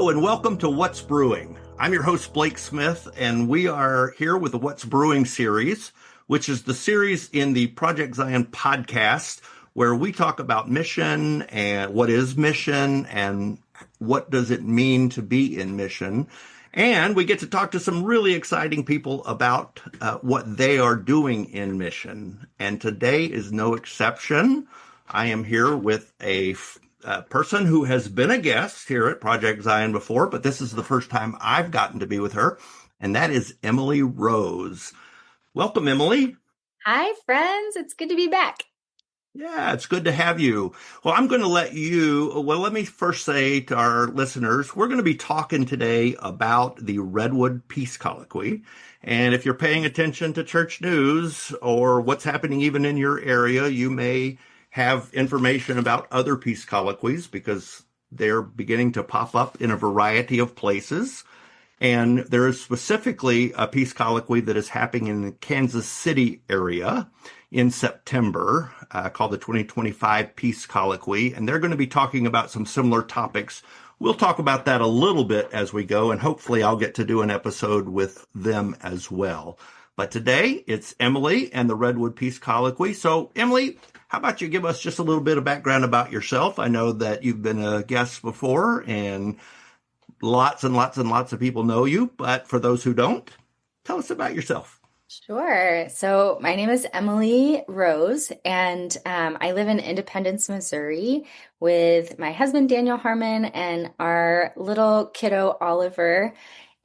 Hello and welcome to What's Brewing. I'm your host, Blake Smith, and we are here with the What's Brewing series, which is the series in the Project Zion podcast, where we talk about mission and what is mission and what does it mean to be in mission. And we get to talk to some really exciting people about what they are doing in mission. And today is no exception. I am here with a person who has been a guest here at Project Zion before, but this is the first time I've gotten to be with her, and that is Emily Rose. Welcome, Emily. Hi, friends. It's good to be back. Yeah, it's good to have you. Well, I'm going to let me first say to our listeners, we're going to be talking today about the Redwood Peace Colloquy. And if you're paying attention to church news or what's happening even in your area, you may have information about other peace colloquies because they're beginning to pop up in a variety of places. And there is specifically a peace colloquy that is happening in the Kansas City area in September called the 2025 Peace Colloquy. And they're going to be talking about some similar topics. We'll talk about that a little bit as we go, and hopefully I'll get to do an episode with them as well. But today it's Emily and the Redwood Peace Colloquy. So Emily, how about you give us just a little bit of background about yourself? I know that you've been a guest before and lots and lots and lots of people know you, but for those who don't, tell us about yourself. Sure. So my name is Emily Rose, and I live in Independence, Missouri with my husband, Daniel Harmon, and our little kiddo, Oliver.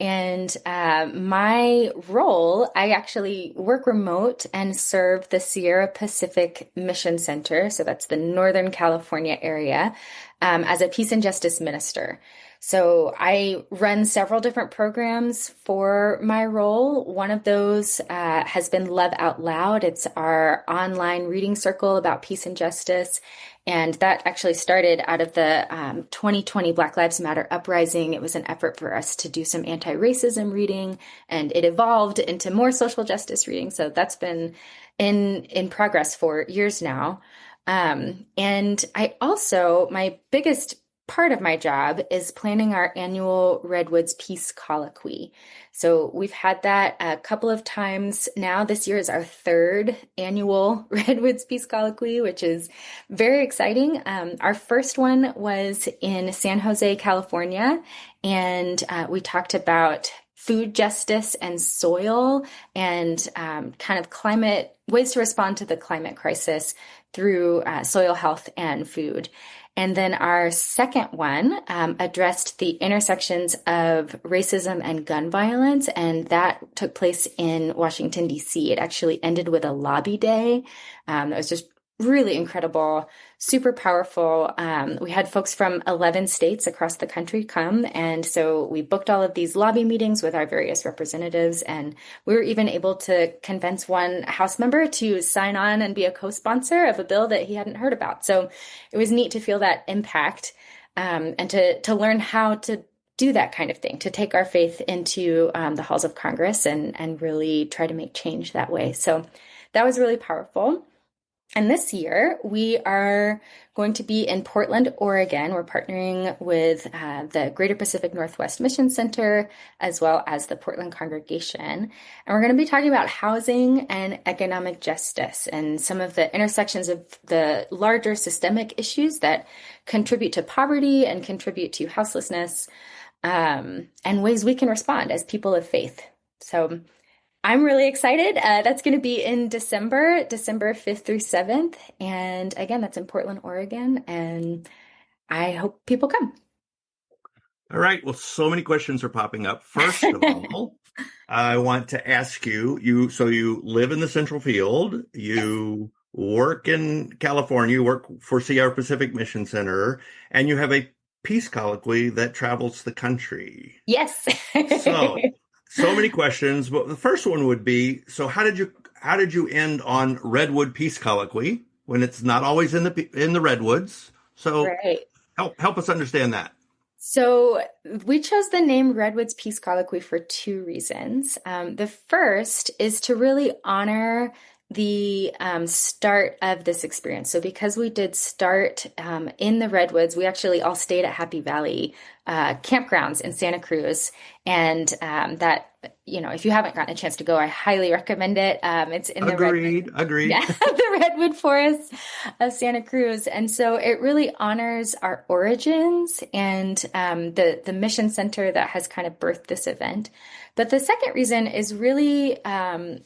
And my role, I actually work remote and serve the Sierra Pacific Mission Center. So that's the Northern California area, as a peace and justice minister. So I run several different programs for my role. One of those has been Love Out Loud. It's our online reading circle about peace and justice. And that actually started out of the 2020 Black Lives Matter uprising. It was an effort for us to do some anti-racism reading, and it evolved into more social justice reading. So that's been in progress for years now. And I also, my biggest part of my job is planning our annual Redwoods Peace Colloquy. So we've had that a couple of times now. This year is our third annual Redwoods Peace Colloquy, which is very exciting. Our first one was in San Jose, California, and we talked about food justice and soil and kind of climate, ways to respond to the climate crisis through soil health and food. And then our second one addressed the intersections of racism and gun violence, and that took place in Washington, D.C. It actually ended with a lobby day. That was just really incredible, super powerful. We had folks from 11 states across the country come, and so we booked all of these lobby meetings with our various representatives, and we were even able to convince one House member to sign on and be a co-sponsor of a bill that he hadn't heard about. So it was neat to feel that impact, and to learn how to do that kind of thing, to take our faith into the halls of Congress and really try to make change that way. So that was really powerful. And this year, we are going to be in Portland, Oregon. We're partnering with the Greater Pacific Northwest Mission Center, as well as the Portland Congregation. And we're going to be talking about housing and economic justice and some of the intersections of the larger systemic issues that contribute to poverty and contribute to houselessness, and ways we can respond as people of faith. So I'm really excited. That's going to be in December 5th through 7th. And again, that's in Portland, Oregon. And I hope people come. All right. Well, so many questions are popping up. First of all, I want to ask you, you live in the Central Field, you work in California, you work for Sierra Pacific Mission Center, and you have a peace colloquy that travels the country. Yes. So many questions, but the first one would be, so how did you end on Redwood Peace Colloquy when it's not always in the Redwoods? So right. help us understand that. So we chose the name Redwoods Peace Colloquy for two reasons. The first is to really honor the start of this experience. So because we did start in the Redwoods, we actually all stayed at Happy Valley campgrounds in Santa Cruz. And if you haven't gotten a chance to go, I highly recommend it. It's in the Agreed. yeah, the Redwood Forest of Santa Cruz. And so it really honors our origins and the mission center that has kind of birthed this event. But the second reason is really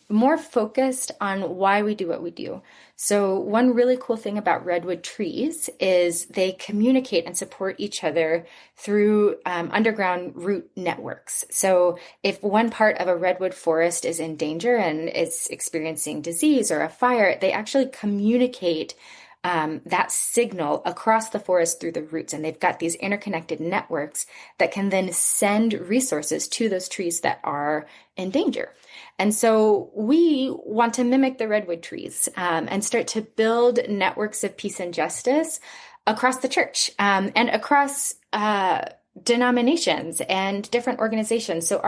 more focused on why we do what we do. So one really cool thing about redwood trees is they communicate and support each other through underground root networks. So if one part of a redwood forest is in danger and is experiencing disease or a fire, they actually communicate that signal across the forest through the roots. And they've got these interconnected networks that can then send resources to those trees that are in danger. And so we want to mimic the redwood trees and start to build networks of peace and justice across the church and across denominations and different organizations. So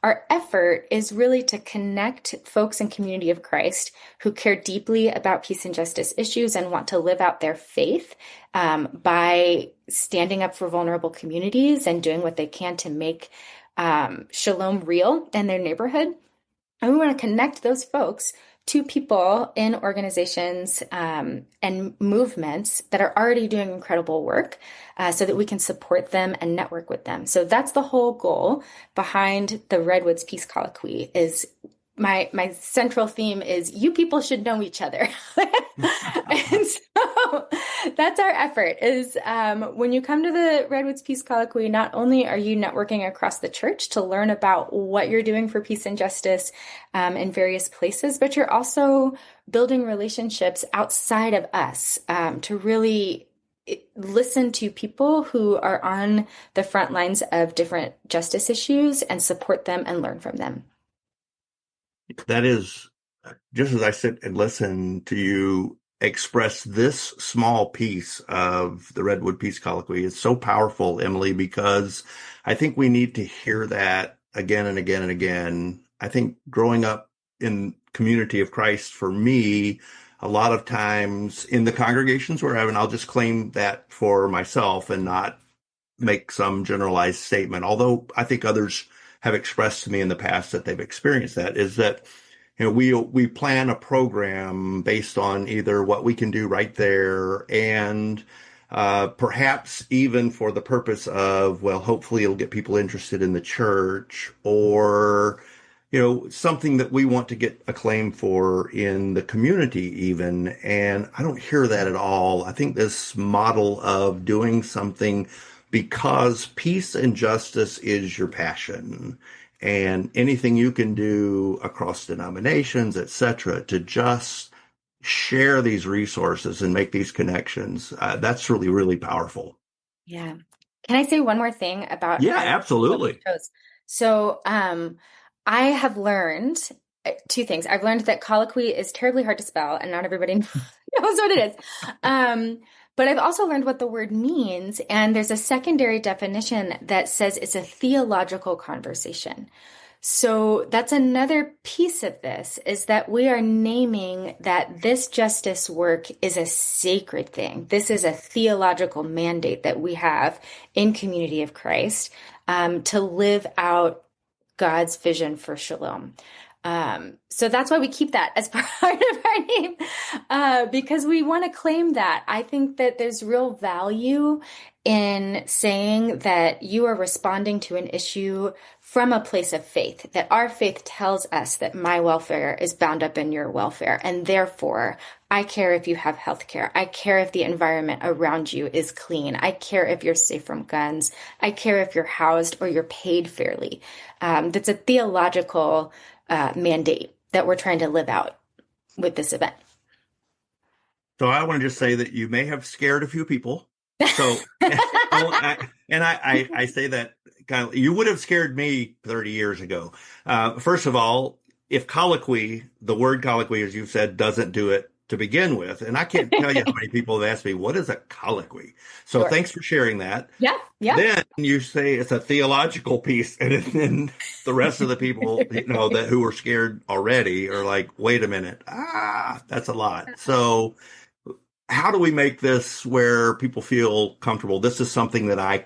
our effort is really to connect folks in community of Christ who care deeply about peace and justice issues and want to live out their faith by standing up for vulnerable communities and doing what they can to make shalom real in their neighborhood. And we want to connect those folks to people in organizations and movements that are already doing incredible work so that we can support them and network with them. So that's the whole goal behind the Redwoods Peace Colloquy is my central theme is you people should know each other. And so that's our effort is when you come to the Redwoods Peace Colloquy, not only are you networking across the church to learn about what you're doing for peace and justice in various places, but you're also building relationships outside of us to really listen to people who are on the front lines of different justice issues and support them and learn from them. That is, just as I sit and listen to you express this small piece of the Redwood Peace Colloquy, it's so powerful, Emily, because I think we need to hear that again and again and again. I think growing up in community of Christ, for me, a lot of times in the congregations where I'll just claim that for myself and not make some generalized statement, although I think others have expressed to me in the past that they've experienced that, is that, we plan a program based on either what we can do right there and perhaps even for the purpose of, well, hopefully it'll get people interested in the church or, something that we want to get acclaim for in the community even. And I don't hear that at all. I think this model of doing something because peace and justice is your passion and anything you can do across denominations, etc., to just share these resources and make these connections. That's really, really powerful. Yeah. Can I say one more thing about? Yeah, absolutely. So, I have learned two things. I've learned that colloquy is terribly hard to spell and not everybody knows what it is. But I've also learned what the word means. And there's a secondary definition that says it's a theological conversation. So that's another piece of this is that we are naming that this justice work is a sacred thing. This is a theological mandate that we have in Community of Christ to live out God's vision for shalom. So that's why we keep that as part of our name, because we want to claim that. I think that there's real value in saying that you are responding to an issue from a place of faith, that our faith tells us that my welfare is bound up in your welfare. And therefore, I care if you have health care. I care if the environment around you is clean. I care if you're safe from guns. I care if you're housed or you're paid fairly. That's a theological mandate that we're trying to live out with this event. So I want to just say that you may have scared a few people. So, I say that kind of, you would have scared me 30 years ago. First of all, if colloquy, the word colloquy, as you've said, doesn't do it to begin with. And I can't tell you how many people have asked me, what is a colloquy? So sure. Thanks for sharing that. Yeah. Then you say it's a theological piece. And then the rest of the people, that who are scared already are like, wait a minute. That's a lot. So how do we make this where people feel comfortable? This is something that I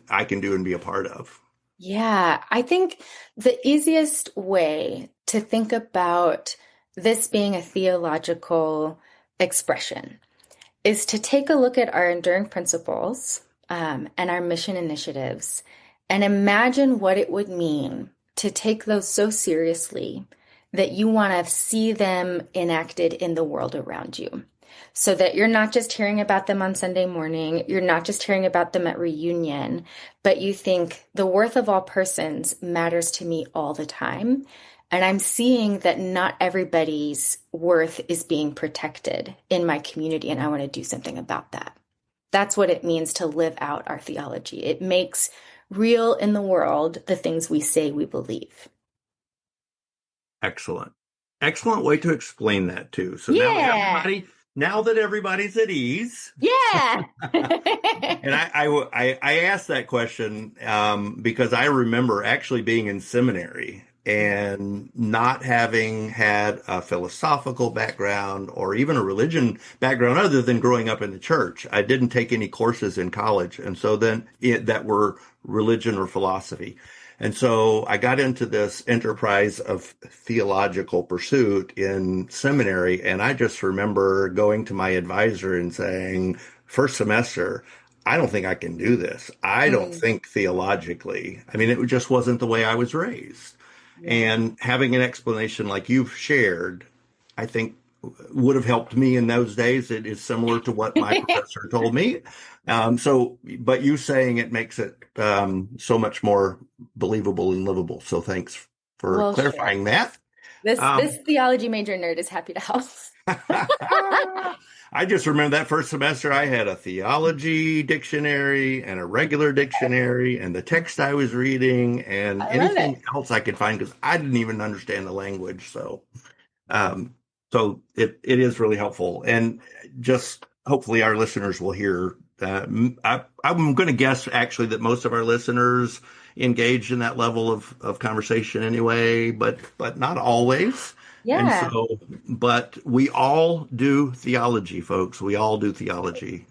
I can do and be a part of. Yeah, I think the easiest way to think about this being a theological expression is to take a look at our enduring principles and our mission initiatives and imagine what it would mean to take those so seriously that you want to see them enacted in the world around you. So that you're not just hearing about them on Sunday morning, you're not just hearing about them at reunion, but you think the worth of all persons matters to me all the time. And I'm seeing that not everybody's worth is being protected in my community, and I want to do something about that. That's what it means to live out our theology. It makes real in the world the things we say we believe. Excellent. Excellent way to explain that too. So Yeah. now that everybody's at ease, Yeah. and I asked that question because I remember actually being in seminary and not having had a philosophical background or even a religion background other than growing up in the church. I didn't take any courses in college, and so then that were religion or philosophy. And so I got into this enterprise of theological pursuit in seminary. And I just remember going to my advisor and saying, first semester, I don't think I can do this. I don't Mm, think theologically. I mean, it just wasn't the way I was raised. yeah. And having an explanation like you've shared, I think would have helped me in those days. It is similar to what my professor told me. But you saying it makes it so much more believable and livable. So thanks for Well, sure. clarifying that. This Um, theology major nerd is happy to help. I just remember that first semester I had a theology dictionary and a regular dictionary and the text I was reading and I love it. anything else I could find because I didn't even understand the language. Um, so it is really helpful. And just hopefully our listeners will hear. I'm going to guess actually that most of our listeners engage in that level of conversation anyway, but not always. And Yeah. so, but we all do theology, folks. We all do theology,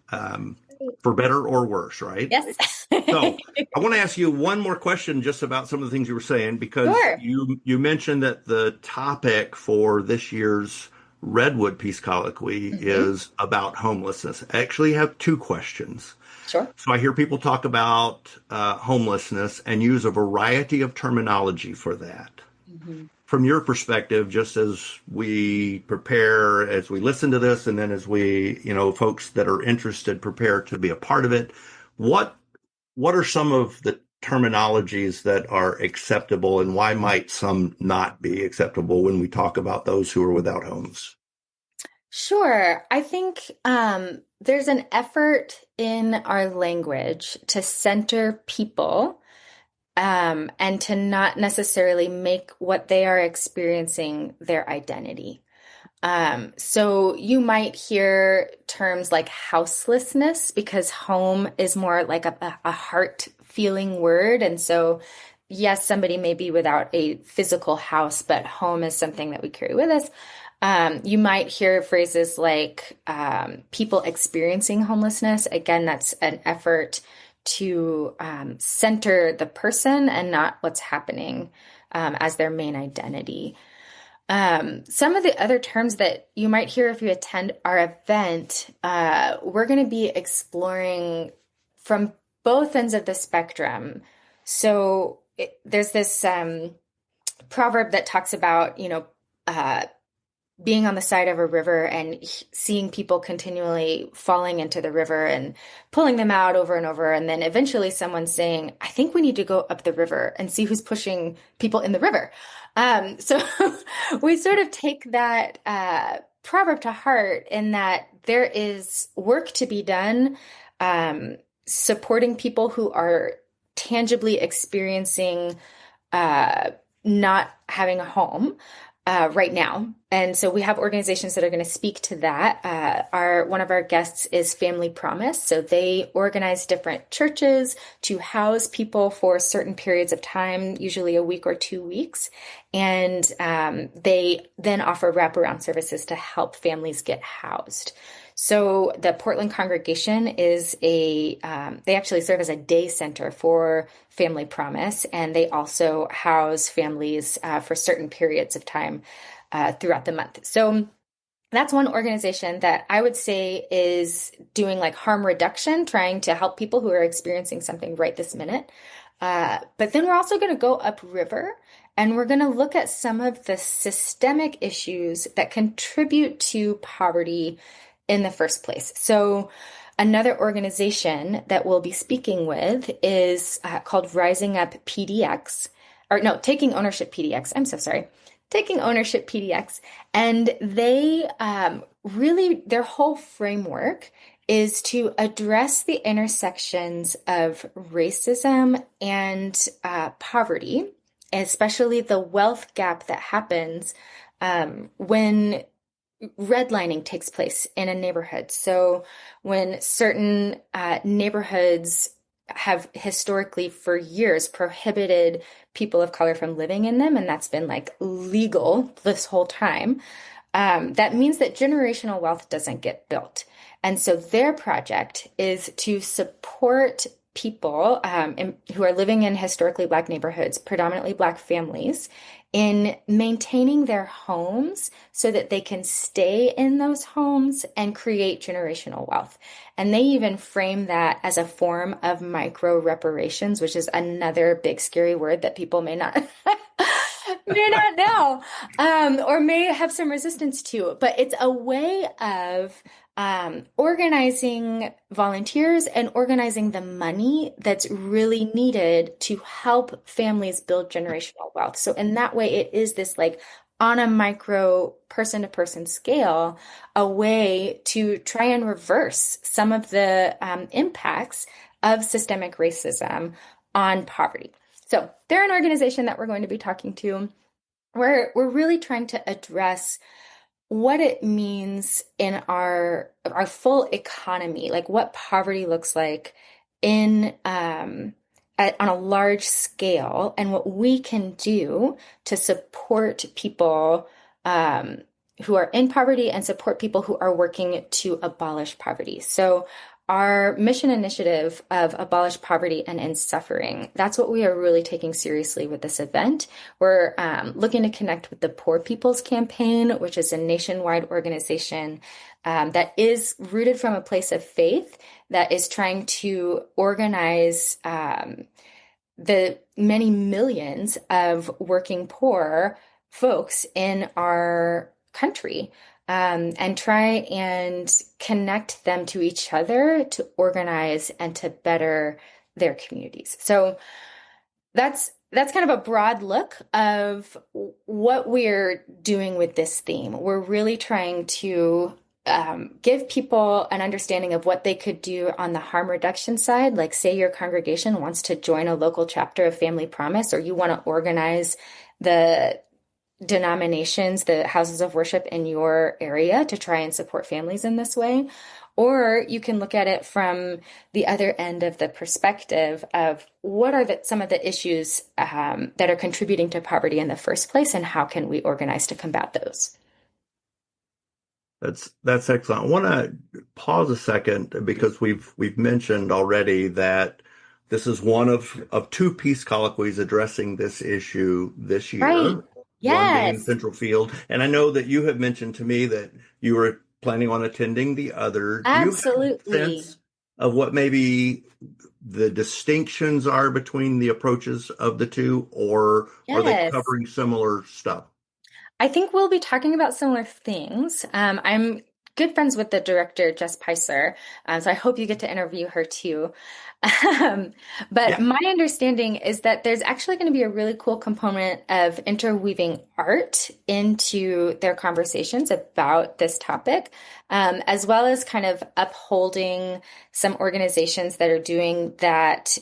for better or worse, right? Yes. So I want to ask you one more question just about some of the things you were saying, because Sure. you mentioned that the topic for this year's Redwood Peace Colloquy Hmm. is about homelessness. I actually have two questions. Sure. So I hear people talk about homelessness and use a variety of terminology for that. Hmm. From your perspective, just as we prepare, as we listen to this, and then as we, folks that are interested prepare to be a part of it, what what are some of the terminologies that are acceptable and why might some not be acceptable when we talk about those who are without homes? Sure. I think there's an effort in our language to center people and to not necessarily make what they are experiencing their identity. So you might hear terms like houselessness because home is more like a heart feeling word. And so, yes, somebody may be without a physical house, but home is something that we carry with us. You might hear phrases like people experiencing homelessness. Again, that's an effort to center the person and not what's happening as their main identity. Some of the other terms that you might hear if you attend our event, we're going to be exploring from both ends of the spectrum. So there's this proverb that talks about, being on the side of a river and seeing people continually falling into the river and pulling them out over and over. And then eventually someone saying, I think we need to go up the river and see who's pushing people in the river. So we sort of take that proverb to heart in that there is work to be done supporting people who are tangibly experiencing not having a home right now. And so we have organizations that are going to speak to that. One of our guests is Family Promise. So they organize different churches to house people for certain periods of time, usually a week or 2 weeks. And they then offer wraparound services to help families get housed. So the Portland congregation is they actually serve as a day center for Family Promise, and they also house families for certain periods of time throughout the month. So that's one organization that I would say is doing like harm reduction, trying to help people who are experiencing something right this minute. But then we're also going to go upriver and we're going to look at some of the systemic issues that contribute to poverty in the first place. So another organization that we'll be speaking with is called Rising Up PDX, or no, Taking Ownership PDX. I'm so sorry. Taking Ownership PDX. And they really, their whole framework is to address the intersections of racism and poverty, especially the wealth gap that happens when redlining takes place in a neighborhood. So when certain neighborhoods have historically for years prohibited people of color from living in them, and that's been like legal this whole time, that means that generational wealth doesn't get built. And so their project is to support people who are living in historically Black neighborhoods, predominantly Black families, in maintaining their homes so that they can stay in those homes and create generational wealth. And they even frame that as a form of micro reparations, which is another big scary word that people may not may not know, or may have some resistance to. But it's a way of organizing volunteers and organizing the money that's really needed to help families build generational wealth. So in that way, it is this like on a micro person to person scale, a way to try and reverse some of the impacts of systemic racism on poverty. So they're an organization that we're going to be talking to. We're really trying to address what it means in our full economy, like what poverty looks like in on a large scale, and what we can do to support people who are in poverty and support people who are working to abolish poverty. So our mission initiative of abolish poverty and end suffering, that's what we are really taking seriously with this event. We're looking to connect with the Poor People's Campaign, which is a nationwide organization that is rooted from a place of faith that is trying to organize the many millions of working poor folks in our country. And try and connect them to each other to organize and to better their communities. So that's kind of a broad look of what we're doing with this theme. We're really trying to give people an understanding of what they could do on the harm reduction side. Like, say your congregation wants to join a local chapter of Family Promise, or you want to organize the denominations, the houses of worship in your area to try and support families in this way. Or you can look at it from the other end of the perspective of what are some of the issues that are contributing to poverty in the first place, and how can we organize to combat those? That's excellent. I want to pause a second because we've mentioned already that this is one of two peace colloquies addressing this issue this year. Right. One being Yes. Central Field. And I know that you have mentioned to me that you were planning on attending the other. Do you have a Absolutely. sense of what maybe the distinctions are between the approaches of the two, or are they Yes. covering similar stuff? I think we'll be talking about similar things. I'm good friends with the director, Jess Peiser, so I hope you get to interview her too. But Yeah. my understanding is that there's actually going to be a really cool component of interweaving art into their conversations about this topic, as well as kind of upholding some organizations that are doing that,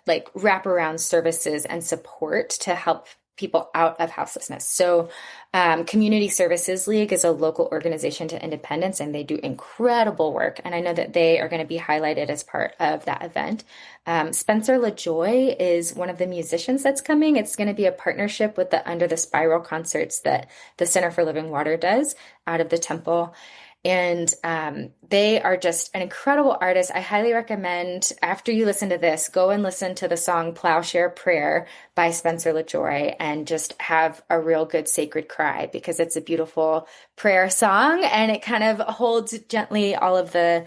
like wraparound services and support to help people out of houselessness. So Community Services League is a local organization to independents, and they do incredible work. And I know that they are going to be highlighted as part of that event. Spencer LaJoy is one of the musicians that's coming. It's going to be a partnership with the Under the Spiral concerts that the Center for Living Water does out of the Temple. And they are just an incredible artist. I highly recommend, after you listen to this, go and listen to the song Plowshare Prayer by Spencer LaJoy and just have a real good sacred cry, because it's a beautiful prayer song and it kind of holds gently all of the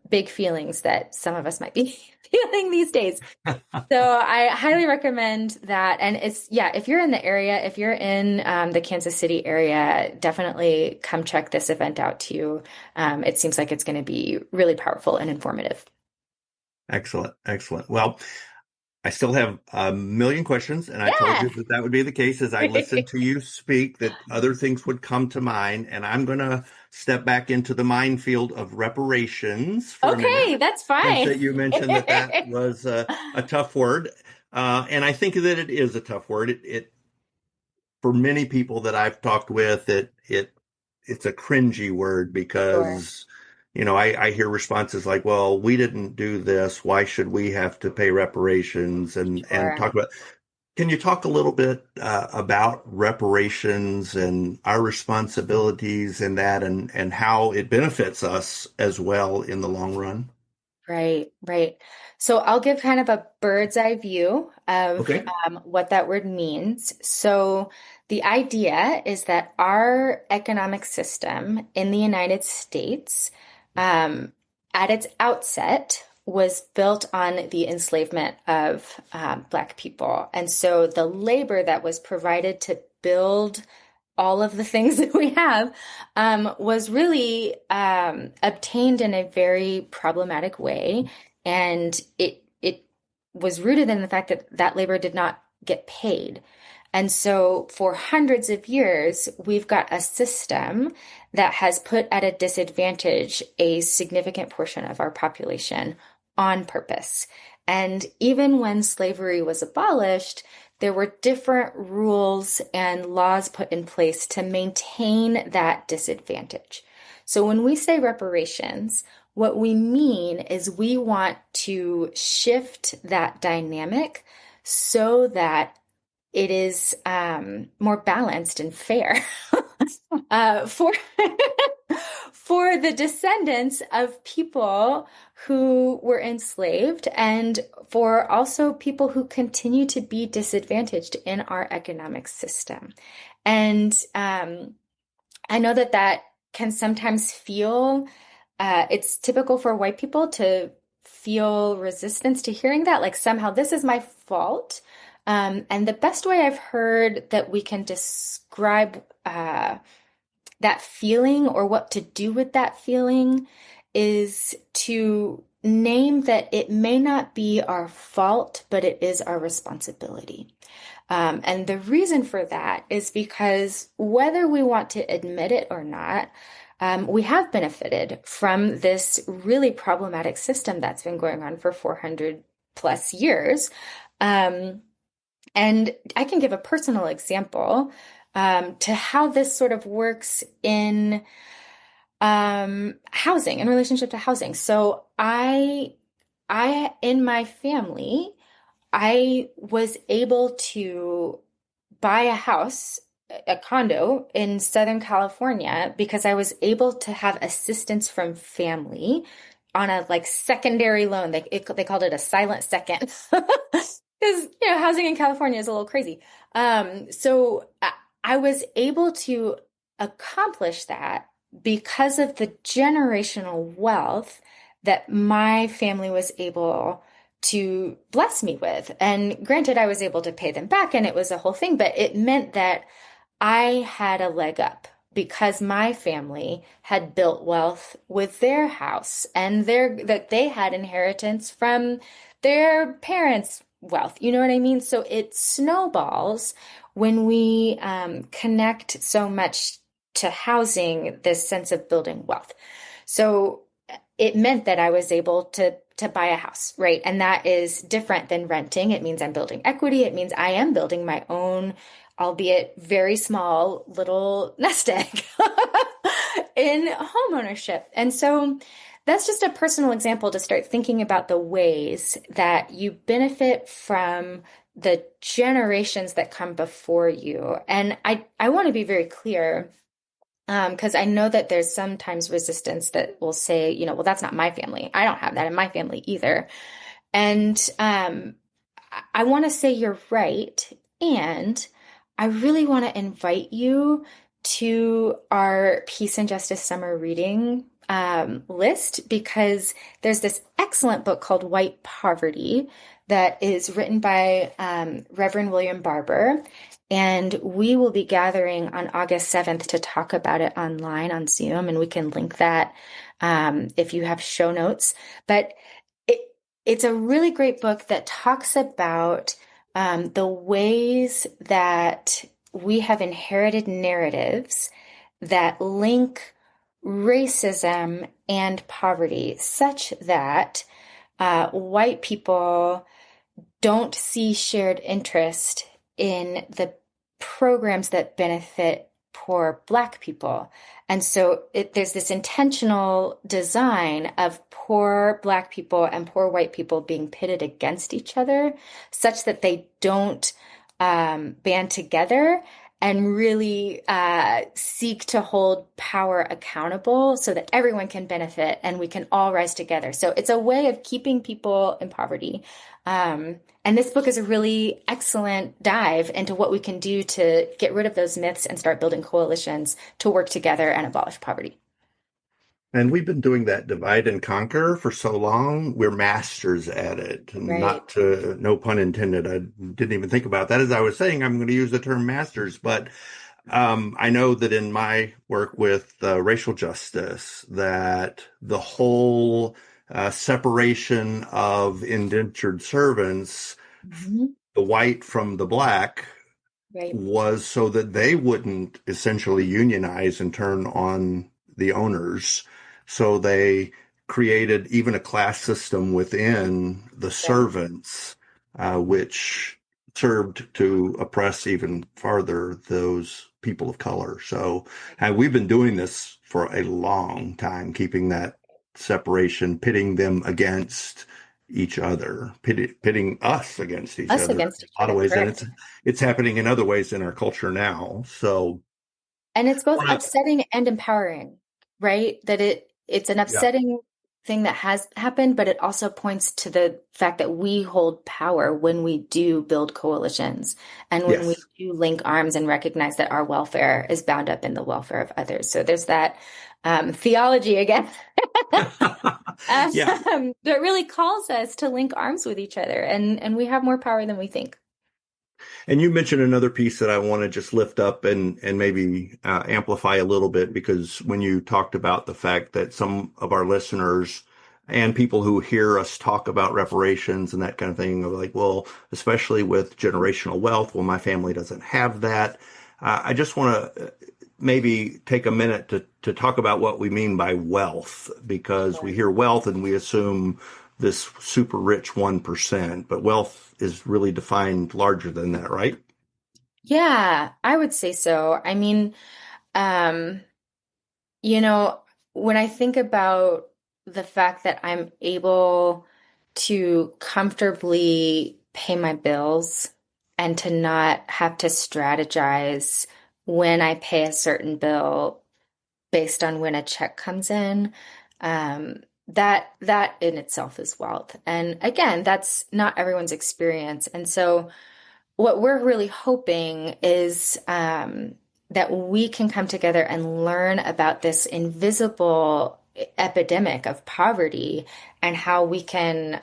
big feelings that some of us might be feeling these days. So I highly recommend that. And it's, yeah, if you're in the area, if you're in the Kansas City area, definitely come check this event out too. It seems like it's going to be really powerful and informative. Excellent. Excellent. Well, I still have a million questions, and I told Yeah. you that that would be the case as I listened to you speak, that other things would come to mind. And I'm going to step back into the minefield of reparations for a minute, Okay, that's since fine. that you mentioned that that was a tough word. And I think that it is a tough word. It for many people that I've talked with, it's a cringy word Sure, because, I hear responses like, well, we didn't do this. Why should we have to pay reparations? And sure. talk about, can you talk a little bit about reparations and our responsibilities in that, and how it benefits us as well in the long run? Right, right. So I'll give kind of a bird's eye view of Okay. what that word means. So the idea is that our economic system in the United States, um, at its outset, was built on the enslavement of Black people. And so the labor that was provided to build all of the things that we have was really obtained in a very problematic way, and it was rooted in the fact that that labor did not get paid. And so for hundreds of years, we've got a system that has put at a disadvantage a significant portion of our population on purpose. And even when slavery was abolished, there were different rules and laws put in place to maintain that disadvantage. So when we say reparations, what we mean is we want to shift that dynamic so that it is more balanced and fair for for the descendants of people who were enslaved, and for also people who continue to be disadvantaged in our economic system. And I know that that can sometimes feel, it's typical for white people to feel resistance to hearing that, like somehow this is my fault. And the best way I've heard that we can describe that feeling, or what to do with that feeling, is to name that it may not be our fault, but it is our responsibility. And the reason for that is because whether we want to admit it or not, we have benefited from this really problematic system that's been going on for 400 plus years. And I can give a personal example to how this sort of works in housing, in relationship to housing. So in my family, I was able to buy a house, a condo in Southern California, because I was able to have assistance from family on a like secondary loan. They called it a silent second because housing in California is a little crazy. So I was able to accomplish that because of the generational wealth that my family was able to bless me with. And granted, I was able to pay them back and it was a whole thing, but it meant that I had a leg up because my family had built wealth with their house, and that they had inheritance from their parents' wealth. You know what I mean? So it snowballs when we connect so much to housing, this sense of building wealth. So it meant that I was able to buy a house, right? And that is different than renting. It means I'm building equity. It means I am building my own, albeit very small, little nest egg in homeownership. And so that's just a personal example to start thinking about the ways that you benefit from the generations that come before you. And I want to be very clear. Because I know that there's sometimes resistance that will say, well, that's not my family. I don't have that in my family either. And I want to say you're right. And I really want to invite you to our Peace and Justice Summer Reading list because there's this excellent book called White Poverty that is written by Reverend William Barber. And we will be gathering on August 7th to talk about it online on Zoom, and we can link that if you have show notes. But it's a really great book that talks about the ways that we have inherited narratives that link racism and poverty, such that white people don't see shared interest in the programs that benefit poor Black people. And so there's this intentional design of poor Black people and poor white people being pitted against each other such that they don't band together and really seek to hold power accountable so that everyone can benefit and we can all rise together. So it's a way of keeping people in poverty. And this book is a really excellent dive into what we can do to get rid of those myths and start building coalitions to work together and abolish poverty. And we've been doing that divide and conquer for so long. We're masters at it. And Right. not to, no pun intended. I didn't even think about that as I was saying, I'm going to use the term masters. But I know that in my work with racial justice, that the whole separation of indentured servants, Mhm. the white from the Black, Right. was so that they wouldn't essentially unionize and turn on the owners. So they created even a class system within the Right. servants, which served to oppress even farther those people of color. So we've been doing this for a long time, keeping that separation, pitting them against each other, pitting us against each Us other in against each a lot of other, ways. And correct. it's happening in other ways in our culture now. So, And it's both well, upsetting and empowering, right? That it's an yeah, upsetting thing that has happened, but it also points to the fact that we hold power when we do build coalitions and when we yes, do link arms and recognize that our welfare is bound up in the welfare of others. So there's that theology again yeah. that really calls us to link arms with each other, and we have more power than we think. And you mentioned another piece that I want to just lift up and maybe amplify a little bit, because when you talked about the fact that some of our listeners and people who hear us talk about reparations and that kind of thing are like, well, especially with generational wealth, well, my family doesn't have that. I just want to maybe take a minute to talk about what we mean by wealth, because we Sure. hear wealth and we assume this super rich 1%, but wealth is really defined larger than that, right? Yeah, I would say so. I mean, um, you know, when I think about the fact that I'm able to comfortably pay my bills and to not have to strategize when I pay a certain bill based on when a check comes in, that in itself is wealth. And again, that's not everyone's experience. And so what we're really hoping is that we can come together and learn about this invisible epidemic of poverty and how we can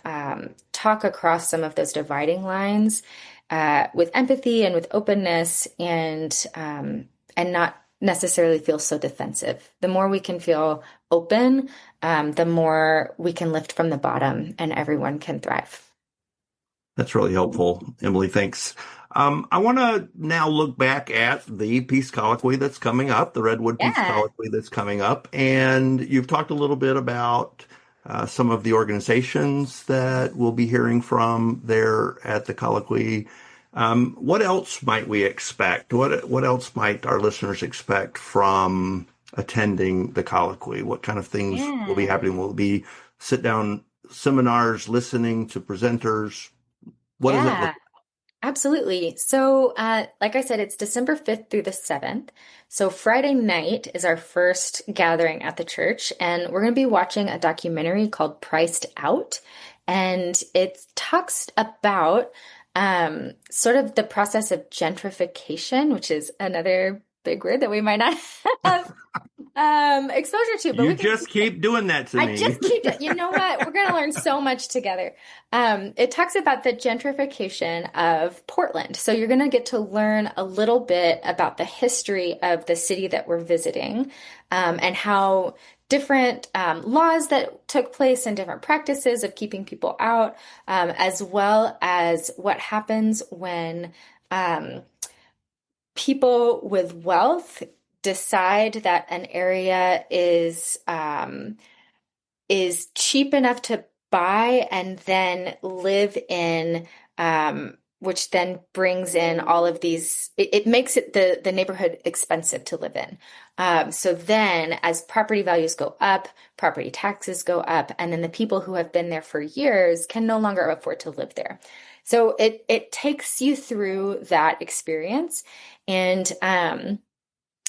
talk across some of those dividing lines with empathy and with openness and not necessarily feel so defensive. The more we can feel open, the more we can lift from the bottom and everyone can thrive. That's really helpful, Emily. Thanks. I want to now look back at the Peace Colloquy that's coming up, the Redwood Peace Yeah. Colloquy that's coming up. And you've talked a little bit about some of the organizations that we'll be hearing from there at the Colloquy. What else might we expect? What else might our listeners expect from attending the Colloquy? What kind of things will be Yeah. happening? Will it be sit down seminars, listening to presenters? What does that look Yeah. like? Absolutely. So, like I said, it's December 5th through the 7th. So, Friday night is our first gathering at the church, and we're going to be watching a documentary called Priced Out. And it talks about sort of the process of gentrification, which is another big word that we might not have exposure to, but You we can. just keep doing that to I me. just keep it. You know what? We're going to learn so much together. It talks about the gentrification of Portland. So you're going to get to learn a little bit about the history of the city that we're visiting, and how different laws that took place and different practices of keeping people out, as well as what happens when um, people with wealth decide that an area is cheap enough to buy and then live in, which then brings in all of these, it makes it the neighborhood expensive to live in. So then as property values go up, property taxes go up, and then the people who have been there for years can no longer afford to live there. So it takes you through that experience. And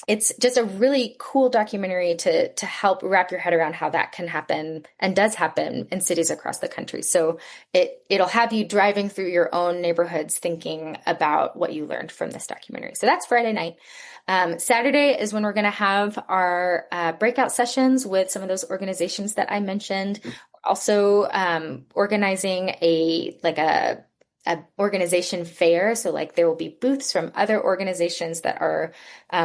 it's just a really cool documentary to help wrap your head around how that can happen and does happen in cities across the country. So it'll have you driving through your own neighborhoods thinking about what you learned from this documentary. So that's Friday night. Saturday is when we're going to have our breakout sessions with some of those organizations that I mentioned. Also, organizing a organization fair. So like there will be booths from other organizations that are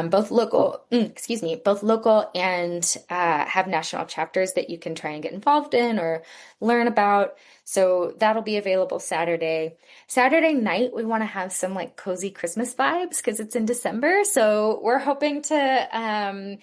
both local, both local and have national chapters that you can try and get involved in or learn about. So that'll be available Saturday. Saturday night, we want to have some like cozy Christmas vibes because it's in December. So we're hoping to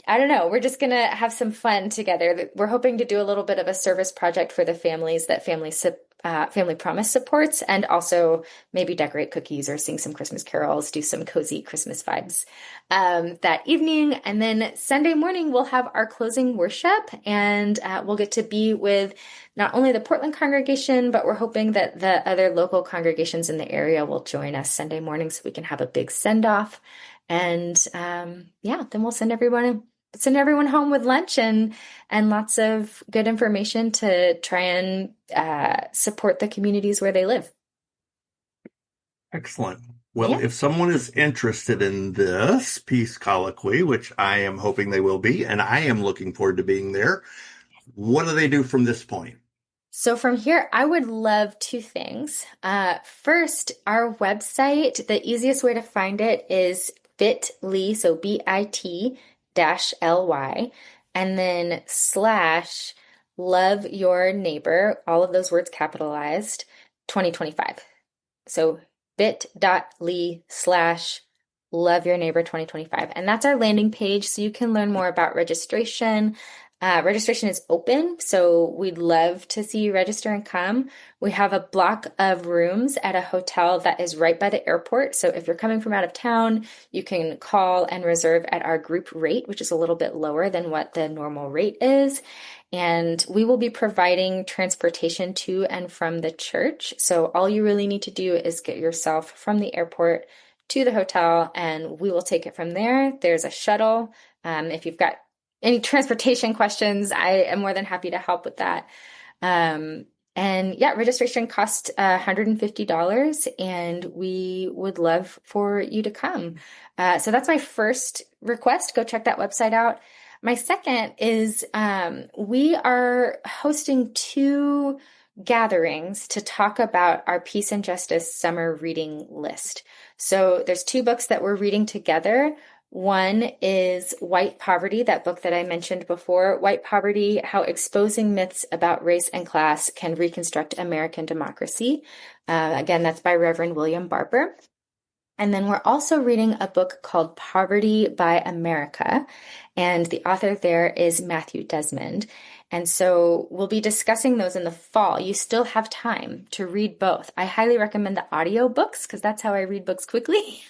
I don't know. We're just gonna have some fun together. We're hoping to do a little bit of a service project for the families that Family Promise supports, and also maybe decorate cookies or sing some Christmas carols, do some cozy Christmas vibes that evening. And then Sunday morning, we'll have our closing worship, and we'll get to be with not only the Portland congregation, but we're hoping that the other local congregations in the area will join us Sunday morning so we can have a big send off. And yeah, then we'll send everyone home with lunch and lots of good information to try and support the communities where they live. Excellent. Well, Yeah. if someone is interested in this peace colloquy, which I am hoping they will be, and I am looking forward to being there, what do they do from this point? So from here, I would love two things. First, our website, the easiest way to find it is bit.ly, so bit-ly, and then slash love your neighbor, all of those words capitalized, 2025. So bit.ly slash love your neighbor 2025. And that's our landing page. So you can learn more about registration. Registration is open, so we'd love to see you register and come. We have a block of rooms at a hotel that is right by the airport. So if you're coming from out of town, you can call and reserve at our group rate, which is a little bit lower than what the normal rate is. And we will be providing transportation to and from the church. So all you really need to do is get yourself from the airport to the hotel, and we will take it from there. There's a shuttle. If you've got any transportation questions, I am more than happy to help with that. And yeah, registration costs $150, and we would love for you to come. So that's my first request. Go check that website out. My second is we are hosting two gatherings to talk about our Peace and Justice summer reading list. So there's two books that we're reading together. One is White Poverty, that book that I mentioned before, White Poverty, How Exposing Myths About Race and Class Can Reconstruct American Democracy. Again, that's by Reverend William Barber. And then we're also reading a book called Poverty by America, and the author there is Matthew Desmond. And so we'll be discussing those in the fall. You still have time to read both. I highly recommend the audio books because that's how I read books quickly.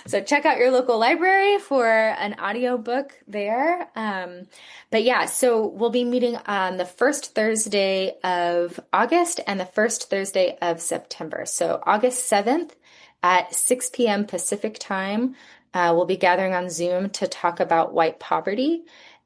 So check out your local library for an audio book there. But yeah, so we'll be meeting on the first Thursday of August and the first Thursday of September. So August 7th at 6 p.m. Pacific time, we'll be gathering on Zoom to talk about white poverty.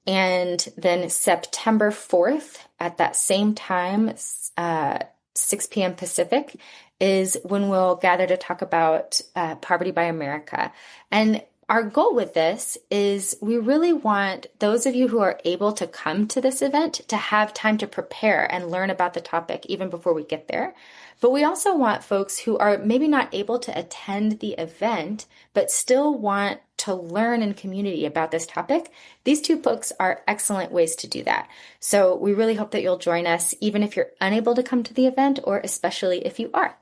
And then September 4th at that same time, 6 p.m. Pacific, is when we'll gather to talk about Poverty by America. And our goal with this is we really want those of you who are able to come to this event to have time to prepare and learn about the topic even before we get there. But we also want folks who are maybe not able to attend the event, but still want to learn in community about this topic. These two books are excellent ways to do that. So we really hope that you'll join us, even if you're unable to come to the event, or especially if you are.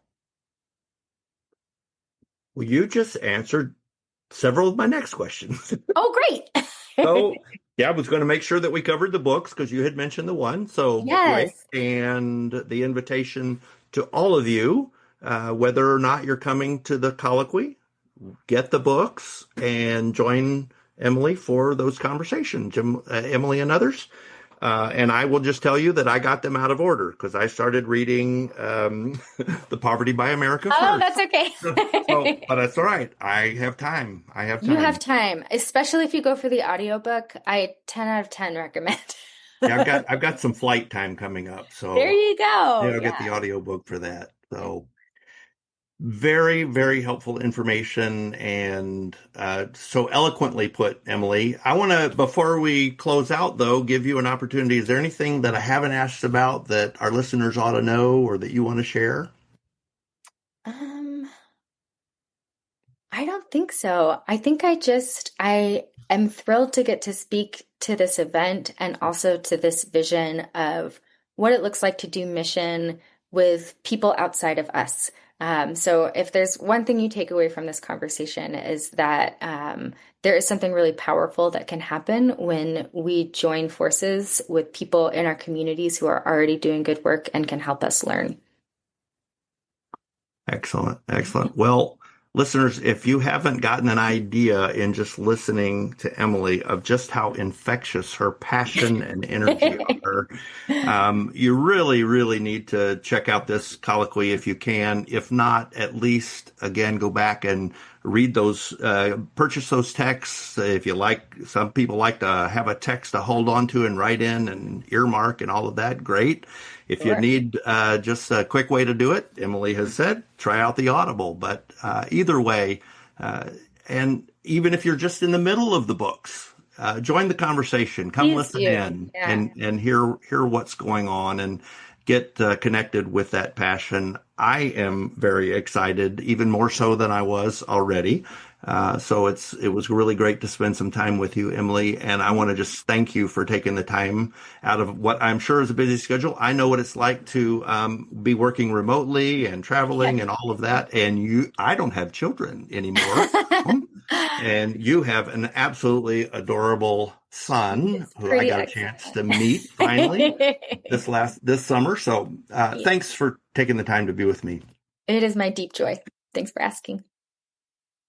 Well, you just answered several of my next questions. Oh, great. So, yeah, I was going to make sure that we covered the books because you had mentioned the one. So, Yes. great. And the invitation to all of you, whether or not you're coming to the colloquy, get the books and join Emily for those conversations, Emily and others. And I will just tell you that I got them out of order because I started reading The Poverty by America first. Oh, that's okay. But that's all right. I have time. You have time, especially if you go for the audiobook. I 10 out of 10 recommend. Yeah, I've got some flight time coming up. So there you go. Yeah, I'll get the audiobook for that. So very, very helpful information and so eloquently put, Emily. I want to, before we close out, though, give you an opportunity. Is there anything that I haven't asked about that our listeners ought to know or that you want to share? I don't think so. I think I am thrilled to get to speak to this event and also to this vision of what it looks like to do mission with people outside of us. So if there's one thing you take away from this conversation is that there is something really powerful that can happen when we join forces with people in our communities who are already doing good work and can help us learn. Excellent. Excellent. Well, listeners, if you haven't gotten an idea in just listening to Emily of just how infectious her passion and energy are, you really, really need to check out this colloquy if you can. If not, at least, again, go back and read those, purchase those texts. If you like, some people like to have a text to hold on to and write in and earmark and all of that. Great. If you need just a quick way to do it, Emily has said, try out the Audible. But either way, and even if you're just in the middle of the books, join the conversation. Come listen in and hear what's going on and get connected with that passion. I am very excited, even more so than I was already. So it was really great to spend some time with you, Emily. And I want to just thank you for taking the time out of what I'm sure is a busy schedule. I know what it's like to be working remotely and traveling and all of that. And I don't have children anymore. And you have an absolutely adorable son who I got a chance to meet finally this summer. So thanks for taking the time to be with me. It is my deep joy. Thanks for asking.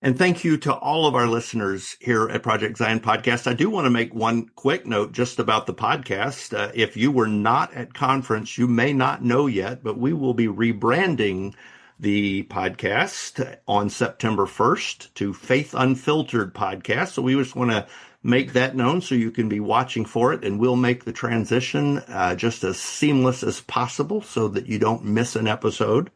And thank you to all of our listeners here at Project Zion Podcast. I do want to make one quick note just about the podcast. If you were not at conference, you may not know yet, but we will be rebranding the podcast on September 1st to Faith Unfiltered Podcast. So we just want to make that known so you can be watching for it, and we'll make the transition just as seamless as possible so that you don't miss an episode.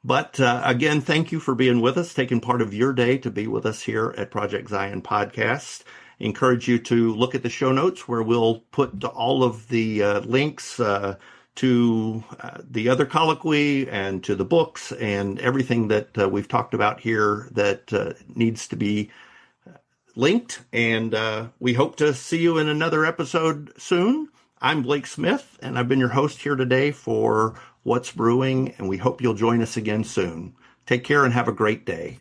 But again, thank you for being with us, taking part of your day to be with us here at Project Zion Podcast. Encourage you to look at the show notes where we'll put all of the links to the other colloquy and to the books and everything that we've talked about here that needs to be linked. And we hope to see you in another episode soon. I'm Blake Smith, and I've been your host here today for What's Brewing, and we hope you'll join us again soon. Take care and have a great day.